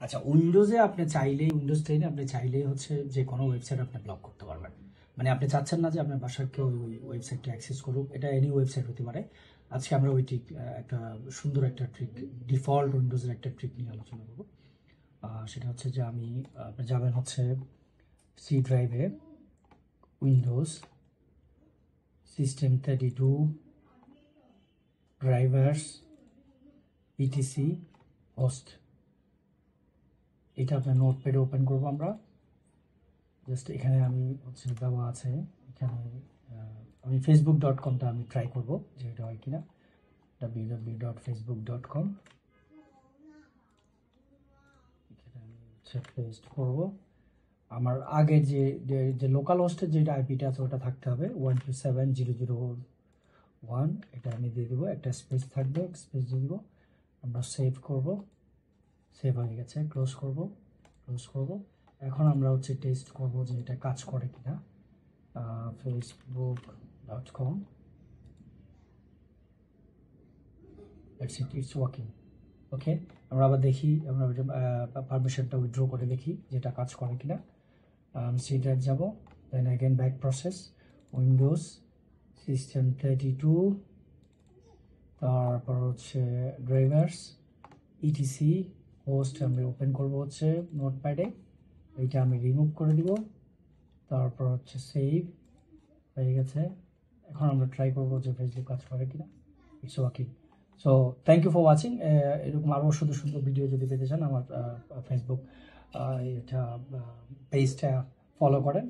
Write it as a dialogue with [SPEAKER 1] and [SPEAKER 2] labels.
[SPEAKER 1] আচ্ছা, উইন্ডোজে আপনি চাইলেই উইন্ডোজ 10 আপনি চাইলেই হচ্ছে যে কোনো ওয়েবসাইট আপনি ব্লক করতে পারবেন। মানে আপনি চাচ্ছেন না যে আপনার বাসার কেউ ওই ওয়েবসাইটটা অ্যাক্সেস করুক, এটা এনি ওয়েবসাইট হতে পারে। আজকে আমরা ওই ট্রিক, একটা সুন্দর একটা ট্রিক, ডিফল্ট উইন্ডোজের একটা ট্রিক নিয়ে আলোচনা করব। সেটা হচ্ছে যে আপনি যাবেন হচ্ছে সি ড্রাইভে, Windows system 32 drivers etc host, এটা আপনার নোটপ্যাডে ওপেন করবো আমরা। জাস্ট এখানে আমি হচ্ছে দেওয়া আছে, এখানে আমি facebook.com-টা আমি ট্রাই করব যে এটা হয় কিনা। www.facebook.com, এখানে আমি হচ্ছে পেস্ট করব। আমার আগে যে লোকাল হোস্টের যেটা আইপিটা আছে ওটা থাকতে হবে 127.0.0.1, এটা আমি দিয়ে দেবো, একটা স্পেস থাকবে, স্পেস দিয়ে দেবো। আমরা সেভ করব, সেভ হয়ে গেছে, ক্লোজ করব, ক্লোজ করব। এখন আমরা হচ্ছে টেস্ট করব যে এটা কাজ করে কিনা। facebook.com, it's working. ওকে, আমরা আবার দেখি, আমরা পারমিশনটা উইথড্র করে দেখি যেটা কাজ করে কিনা। সি ড্রাইভ যাব, then again back process, Windows system 32, তারপর হচ্ছে ড্রাইভার্স ইটিসি হোস্ট আমরা ওপেন করব হচ্ছে নোটপ্যাডে, এইটা আমি রিমুভ করে দিব। তারপর হচ্ছে সেভ হয়ে গেছে। এখন আমরা ট্রাই করবো যে ফেসবুক কাজ করে কিনা। It's working. So thank you for watching. এরকম আরও সুন্দর সুন্দর ভিডিও যদি পেতে চান আমার ফেসবুক এটা পেজটা ফলো করেন।